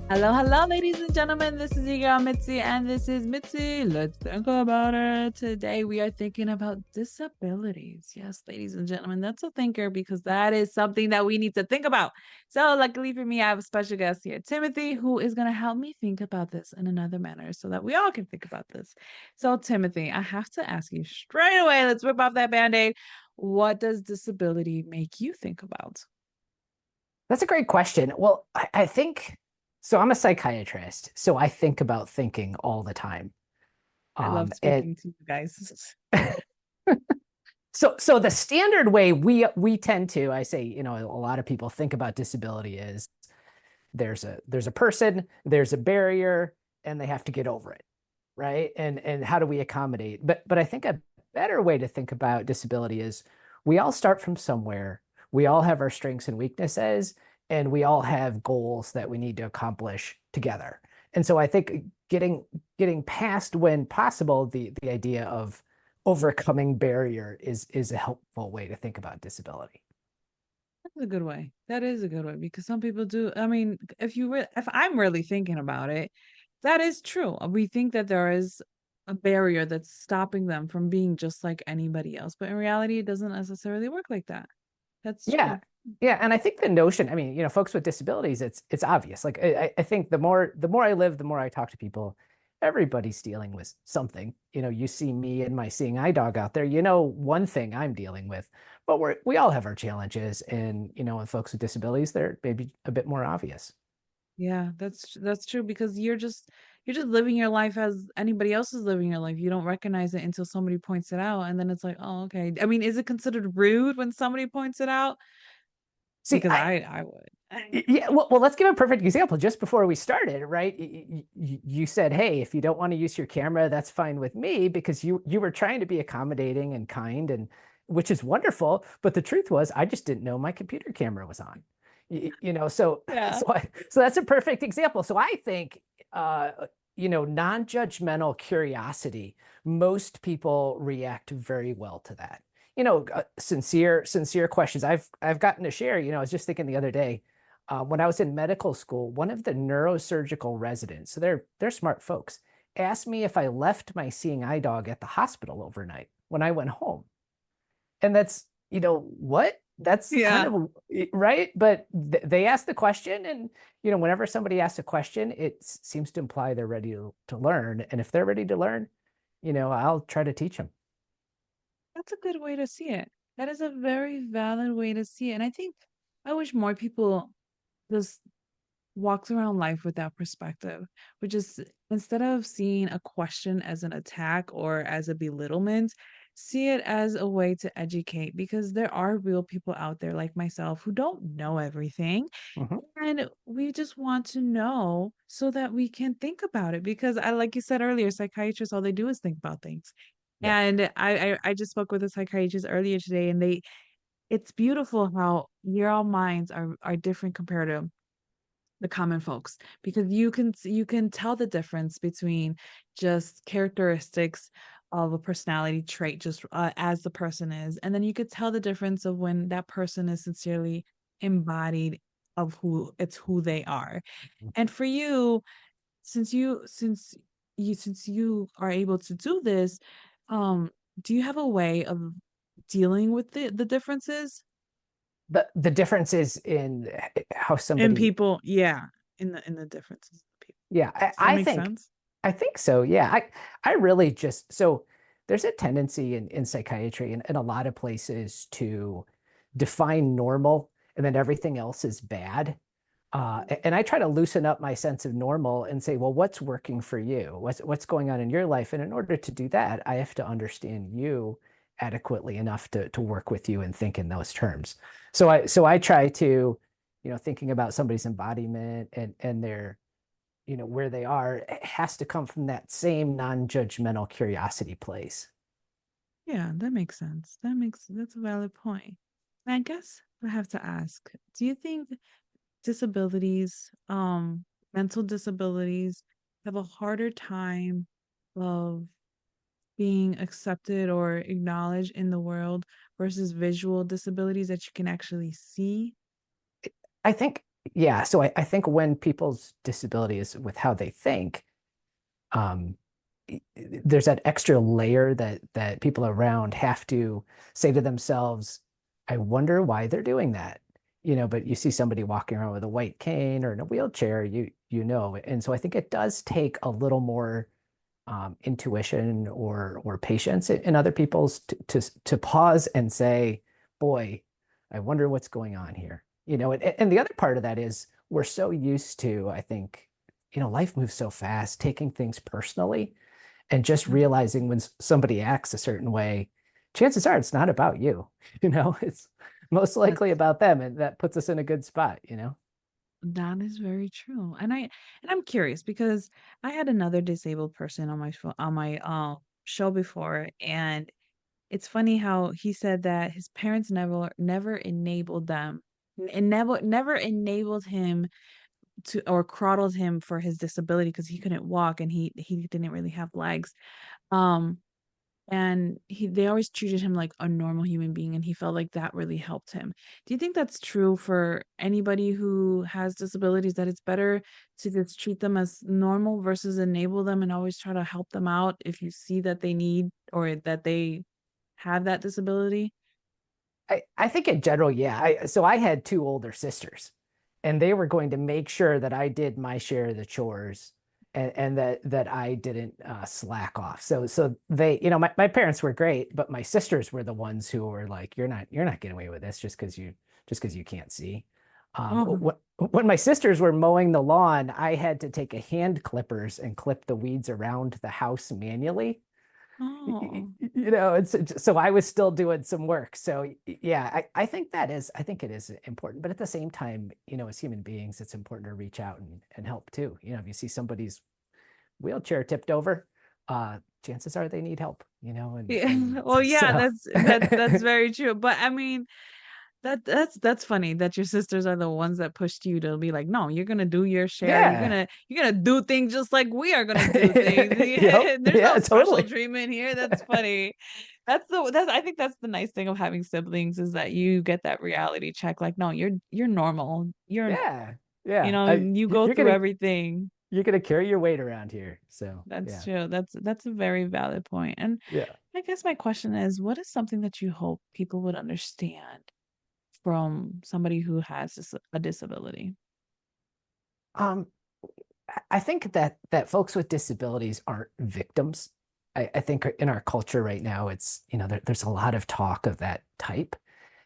Hello, hello, ladies and gentlemen. This is your girl Mitzi, and this is Mitzi. Let's think about it. Today, we are thinking about disabilities. Yes, ladies and gentlemen, that's a thinker because that is something that we need to think about. So, luckily for me, I have a special guest here, Timothy, who is going to help me think about this in another manner so that we all can think about this. So, Timothy, I have to ask you straight away, let's rip off that band aid. What does disability make you think about? That's a great question. Well, I think so. I'm a psychiatrist, so I think about thinking all the time. I love And speaking to you guys. so the standard way we tend to, I say, a lot of people think about disability is there's a person, there's a barrier, and they have to get over it, right? And how do we accommodate? But I think a better way to think about disability is we all start from somewhere. We all have our strengths and weaknesses, and we all have goals that we need to accomplish together. And so I think getting past when possible the idea of overcoming barrier is a helpful way to think about disability. That's a good way. That is a good way because some people do. I mean, if I'm really thinking about it, that is true. We think that there is a barrier that's stopping them from being just like anybody else, but in reality, it doesn't necessarily work like that. That's Yeah. true. Yeah. And I think the notion, I mean, folks with disabilities, it's obvious. Like I think the more I live, the more I talk to people, everybody's dealing with something. You see me and my seeing eye dog out there, one thing I'm dealing with. But we all have our challenges. And, with folks with disabilities, they're maybe a bit more obvious. Yeah, that's true because you're just living your life as anybody else is living your life. You don't recognize it until somebody points it out, and then it's like, oh, okay. I mean, is it considered rude when somebody points it out? See, Because I would. yeah, well, let's give a perfect example. Just before we started, right? You said, "Hey, if you don't want to use your camera, that's fine with me," because you were trying to be accommodating and kind, and which is wonderful. But the truth was, I just didn't know my computer camera was on. So Yeah. so that's a perfect example. So I think non-judgmental curiosity. Most people react very well to that. Sincere questions. I've gotten to share. I was just thinking the other day when I was in medical school, one of the neurosurgical residents, so they're smart folks, asked me if I left my seeing eye dog at the hospital overnight when I went home. And that's, what? That's kind Yeah. of right. But they asked the question, and whenever somebody asks a question, it seems to imply they're ready to learn. And if they're ready to learn, I'll try to teach them. That's a good way to see it. That is a very valid way to see it. And I think I wish more people just walked around life with that perspective, which is instead of seeing a question as an attack or as a belittlement, see it as a way to educate because there are real people out there like myself who don't know everything. Mhm. And we just want to know so that we can think about it because like you said earlier, psychiatrists, all they do is think about things. Yeah. And I just spoke with a psychiatrist earlier today, and it's beautiful how your all minds are different compared to the common folks because you can tell the difference between just characteristics of a personality trait just as the person is, and then you could tell the difference of when that person is sincerely embodied of who they are. And for you, since you are able to do this, um, do you have a way of dealing with the differences The difference is in how in somebody. people? Yeah, in the differences of people. Yeah, Does that make sense? I think so. Yeah, I really just so there's a tendency in psychiatry and in a lot of places to define normal and then everything else is bad. And I try to loosen up my sense of normal and say, well, what's working for you? What's going on in your life? And in order to do that, I have to understand you adequately enough to work with you and think in those terms. So I try to, thinking about somebody's embodiment and their, where they are, it has to come from that same non-judgmental curiosity place. Yeah, that makes sense. That's a valid point. And I guess I have to ask, do you think disabilities, mental disabilities have a harder time of being accepted or acknowledged in the world versus visual disabilities that you can actually see? I think yeah, so I think when people's disability is with how they think, um, there's that extra layer that people around have to say to themselves, I wonder why they're doing that. But you see somebody walking around with a white cane or in a wheelchair, And so I think it does take a little more intuition or patience in other people's to pause and say, boy, I wonder what's going on here. And the other part of that is we're so used to, I think, life moves so fast, taking things personally and just Mm. realizing when somebody acts a certain way, chances are it's not about you. It's most likely That's about them, and that puts us in a good spot. that is very true. And I'm curious because I had another disabled person on my show before, and it's funny how he said that his parents never enabled them and never enabled him to or coddled him for his disability because he couldn't walk and he didn't really have legs. Um and they always treated him like a normal human being, and he felt like that really helped him. Do you think that's true for anybody who has disabilities, that it's better to just treat them as normal versus enable them and always try to help them out if you see that they need or that they have that disability? I think in general, yeah. So I had two older sisters, and they were going to make sure that I did my share of the chores and that I didn't slack off. So they, my parents were great, but my sisters were the ones who were like, you're not getting away with this just because you can't see. Oh, When my sisters were mowing the lawn, I had to take a hand clippers and clip the weeds around the house manually. oh. It's so I was still doing some work. So yeah, I think it is important. But at the same time, as human beings, it's important to reach out and help too. If you see somebody's wheelchair tipped over, chances are they need help, and Yeah. Well, yeah, so that's very true. But I mean, that's funny that your sisters are the ones that pushed you to be like, no, you're gonna do your share. yeah. You're gonna do things just like we are gonna do things. Yep. Yeah, there's no Yeah, special totally. treatment here. That's funny. That's I think that's the nice thing of having siblings is that you get that reality check. Like, no, you're normal. Yeah. Yeah. You go You're through gonna everything. you're gonna carry your weight around here. So That's yeah. true. That's a very valid point. And Yeah. I guess my question is, what is something that you hope people would understand from somebody who has a disability? Um, I think that folks with disabilities aren't victims. I think in our culture right now, it's, there's a lot of talk of that type.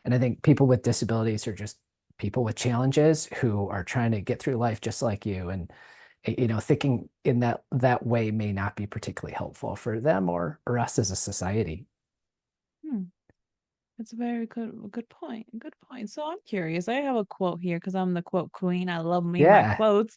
And I think people with disabilities are just people with challenges who are trying to get through life just like you. And, thinking in that way may not be particularly helpful for them or us as a society. Hmm, that's a very good point. Good point. So I'm curious. I have a quote here because I'm the quote queen. I love me my Yeah. quotes.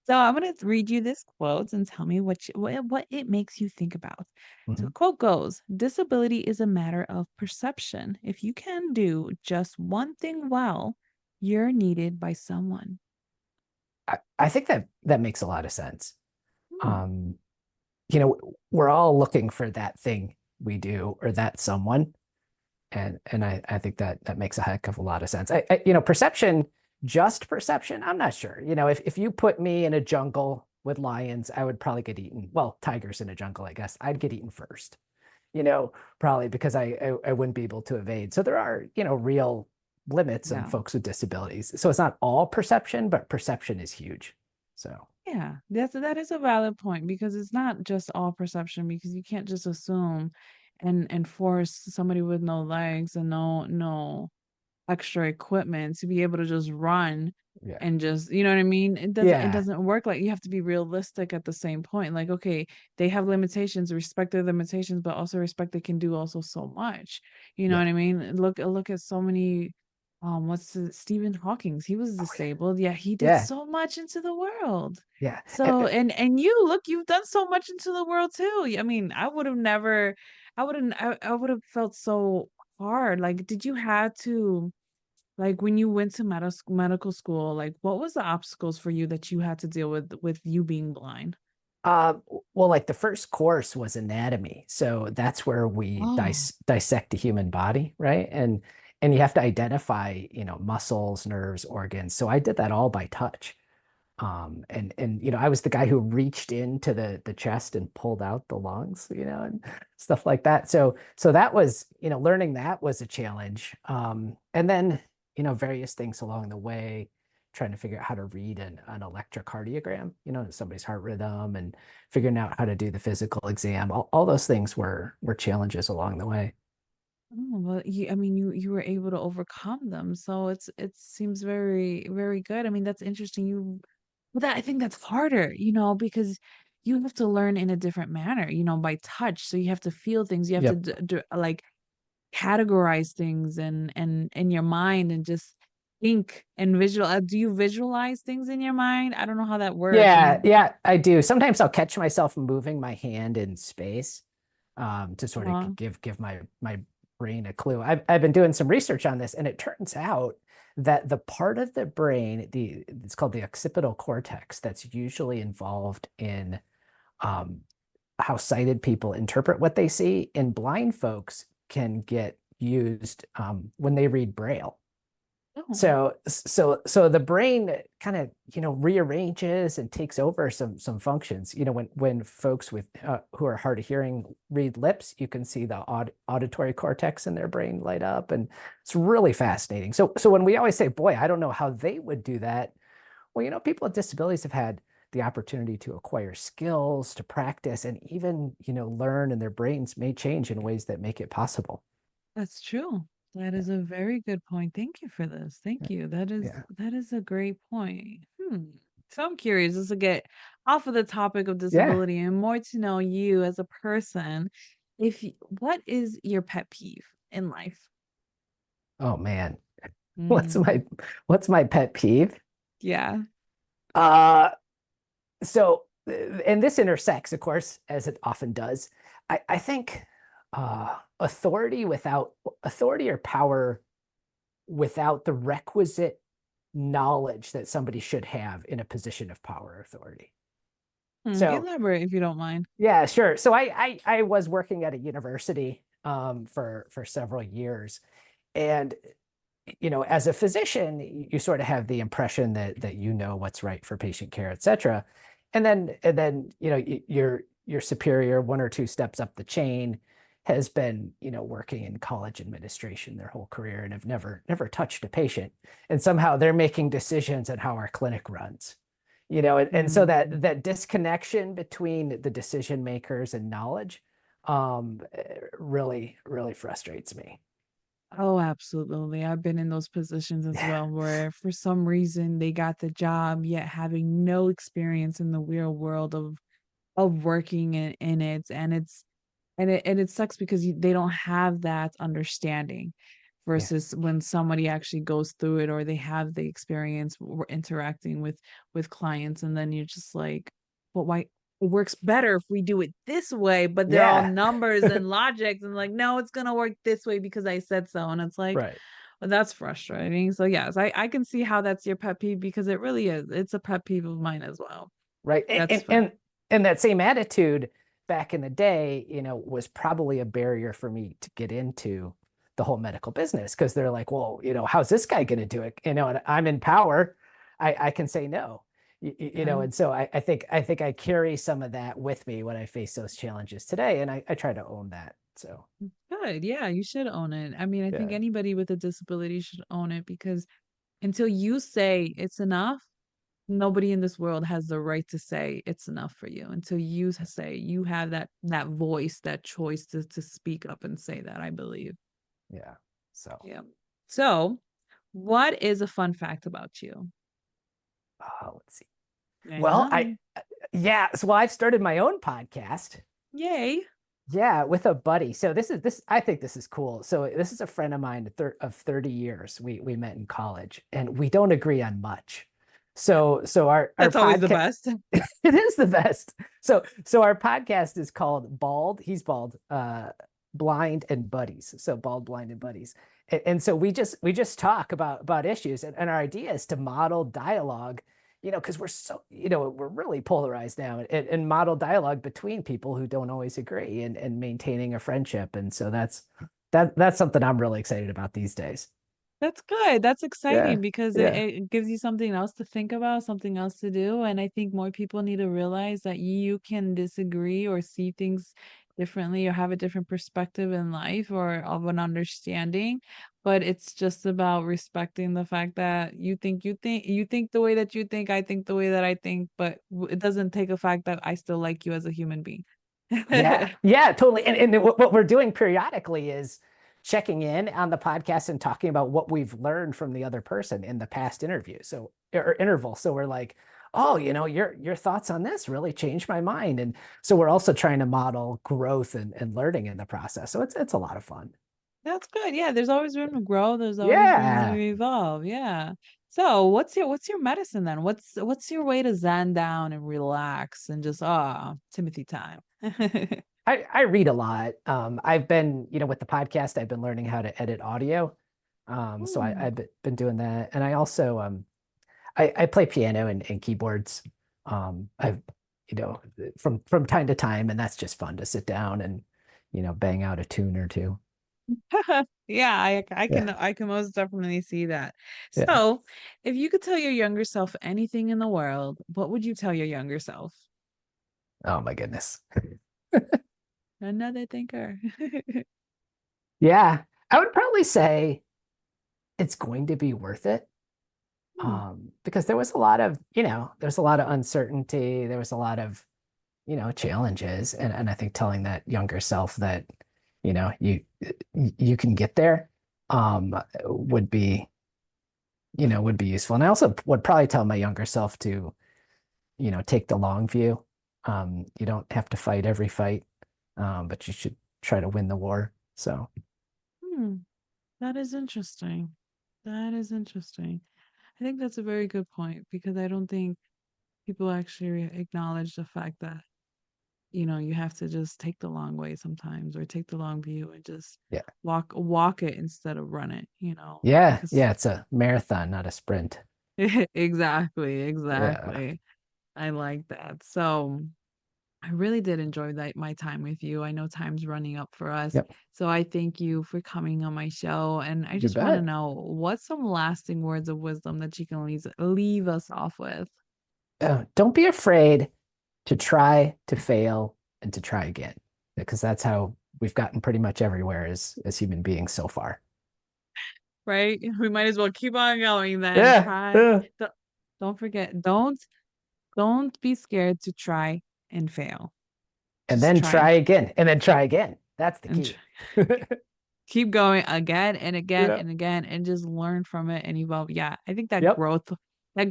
So I'm gonna read you this quote and tell me what it makes you think about. So Mhm. the quote goes, disability is a matter of perception. If you can do just one thing well, you're needed by someone. I think that makes a lot of sense. Hmm. Um, we're all looking for that thing we do or that someone. And I think that makes a heck of a lot of sense. Perception, just perception, I'm not sure. If you put me in a jungle with lions, I would probably get eaten. Well, tigers in a jungle, I guess. I'd get eaten first, probably because I wouldn't be able to evade. So there are, real limits on Yeah. folks with disabilities. So it's not all perception, but perception is huge. So Yeah, that is a valid point because it's not just all perception because you can't just assume and force somebody with no legs and no extra equipment to be able to just run yeah. and just you know what I mean? It Yeah. doesn't work like you have to be realistic at the same point. Like, okay, they have limitations, respect their limitations, but also respect they can do also so much. You know Yeah. what I mean? Look at so many Stephen Hawking's, he was Oh yeah. disabled. Yeah, he did Yeah. so much into the world. Yeah. So and you look, you've done so much into the world too. I mean, I would have never I would have felt so hard. Like, did you have to like when you went to medical school, like what was the obstacles for you that you had to deal with you being blind? Uh, well, like the first course was anatomy. So that's where we Oh, dissect the human body, right? and you have to identify, muscles, nerves, organs. So I did that all by touch. And I was the guy who reached into the chest and pulled out the lungs, and stuff like that. So that was, learning that was a challenge. And then, various things along the way, trying to figure out how to read an electrocardiogram, somebody's heart rhythm, and figuring out how to do the physical exam. All those things were challenges along the way. Oh, well, I mean, you were able to overcome them, so it seems very very good. I mean, that's interesting. But that I think that's harder, because you have to learn in a different manner, by touch. So you have to feel things. You have to Yep. like categorize things and in your mind and just think and visual. Do you visualize things in your mind? I don't know how that works. Yeah, yeah, I do. Sometimes I'll catch myself moving my hand in space, to sort of Uh, give my brain a clue. I've been doing some research on this, and it turns out that the part of the brain, it's called the occipital cortex, that's usually involved in um, how sighted people interpret what they see, and blind folks can get used when they read Braille. oh. So the brain kind of, rearranges and takes over some functions. When folks with who are hard of hearing read lips, you can see the auditory cortex in their brain light up, and it's really fascinating. So when we always say, "Boy, I don't know how they would do that," well, people with disabilities have had the opportunity to acquire skills, to practice, and even, learn, and their brains may change in ways that make it possible. That's true. That Yeah, is a very good point. Thank you for this. Thank you. That is yeah, that is a great point. So I'm curious just to get off of the topic of yeah. disability and more to know you as a person. What is your pet peeve in life? Oh man, what's Mm, my what's my pet peeve? yeah. Uh, and this intersects, of course, as it often does. I think authority or power without the requisite knowledge that somebody should have in a position of power or authority. So Elaborate if you don't mind. yeah, sure. So I was working at a university for several years, and as a physician, you sort of have the impression that what's right for patient care, et cetera. And then your superior, one or two steps up the chain, has been, working in college administration their whole career and have never touched a patient. And somehow they're making decisions on how our clinic runs. And so Mm. that disconnection between the decision makers and knowledge really, really frustrates me. Oh, absolutely. I've been in those positions as Yeah. well, where for some reason they got the job, yet having no experience in the real world of working in it, and it sucks because they don't have that understanding Yeah. versus when somebody actually goes through it or they have the experience interacting with clients, and then you're just like, but why it works better if we do it this way, but they're all Yeah. numbers and logics and like, no, it's gonna work this way because I said so, and it's like, Right. well, that's frustrating. So yes, I can see how that's your pet peeve because it really is. It's a pet peeve of mine as well. Right. And, That's and fact. and and that same attitude back in the day, was probably a barrier for me to get into the whole medical business, because they're like, well, how's this guy going to do it? And I'm in power. I can say no. Yeah. And so I think I carry some of that with me when I face those challenges today, and I try to own that. So Good. Yeah, you should own it. I mean, I think yeah, anybody with a disability should own it because until you say it's enough, nobody in this world has the right to say it's enough for you. Until you say you have that voice, that choice to speak up and say that, I believe. yeah. So Yeah. So, what is a fun fact about you? let's see. I Well, know. yeah. So I've started my own podcast. Yay. Yeah, with a buddy. So this I think this is cool. So this is a friend of mine of 30 years. We met in college, and we don't agree on much. So our That's always the podcast best. it is the best. So our podcast is called Bald. He's bald, blind and buddies. So bald, blind and buddies. And so we just talk about issues, and our idea is to model dialogue, because we're so, we're really polarized now, and model dialogue between people who don't always agree, and maintaining a friendship. And so that's something I'm really excited about these days. That's good. That's Yeah, exciting because yeah, it gives you something else to think about, something else to do. And I think more people need to realize that you can disagree or see things differently or have a different perspective in life or of an understanding. But it's just about respecting the fact that you think the way that you think, I think the way that I think, but it doesn't take a fact that I still like you as a human being. yeah, yeah, totally. And what we're doing periodically is checking in on the podcast and talking about what we've learned from the other person in the past interview. So or interval. So we're like, oh, your thoughts on this really changed my mind. And so we're also trying to model growth and learning in the process. So it's a lot of fun. That's good. Yeah, there's always room to grow. There's always room to Yeah. evolve. Yeah. So, what's your medicine then? What's your way to zen down and relax and just Timothy time? I read a lot. I've been, with the podcast, I've been learning how to edit audio. So Hmm. I've been doing that. And I also I play piano and keyboards. I've, from time to time, and that's just fun to sit down and, bang out a tune or two. Yeah, I can Yeah. I can most definitely see that. Yeah. So, if you could tell your younger self anything in the world, what would you tell your younger self? Oh my goodness. Another thinker. Yeah. I would probably say it's going to be worth it. Hmm. Because there was a lot of, there's a lot of uncertainty. There was a lot of, challenges. And I think telling that younger self that, you know, you you can get there would be, would be useful. And I also would probably tell my younger self to, take the long view. You don't have to fight every fight, but you should try to win the war. So Hmm. That is interesting. That is interesting. I think that's a very good point because I don't think people actually acknowledge the fact that, you have to just take the long way sometimes or take the long view and just yeah. walk it instead of run it, Yeah, because yeah, it's a marathon, not a sprint. exactly, Yeah. exactly. I like that. So I really did enjoy my time with you. I know time's running up for us. Yep. So I thank you for coming on my show. And I You just want to bet. know what's some lasting words of wisdom that you can leave us off with? Don't be afraid to try, to fail, and to try again, because that's how we've gotten pretty much everywhere as human beings so far. Right? We might as well keep on going then. Yeah, Try. yeah. Don't, don't forget, don't be scared to try and fail. And Just then try try again, and then try again. That's the and key. keep going again and again Yeah. and again and just learn from it and evolve. Yeah, I think that Yep.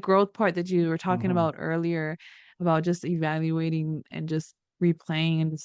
growth part that you were talking Hmm. about earlier about just evaluating and just replaying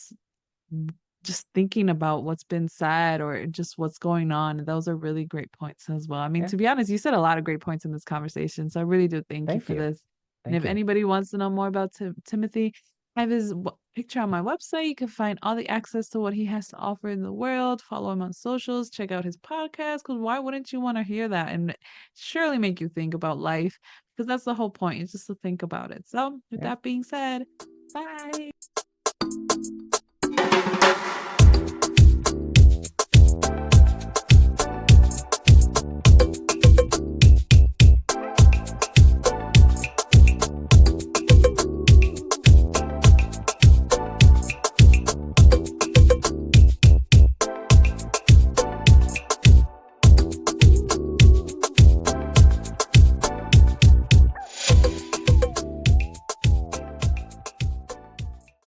and just thinking about what's been said or just what's going on. Those are really great points as well. I mean, Yeah. to be honest, you said a lot of great points in this conversation. So I really do thank you Thank for you. this. And if Thank you. anybody wants to know more about Timothy, I have his picture on my website. You can find all the access to what he has to offer in the world. Follow him on socials. Check out his podcast. Because why wouldn't you want to hear that and surely make you think about life? Because that's the whole point, is just to think about it. So, with Yeah. that being said, bye.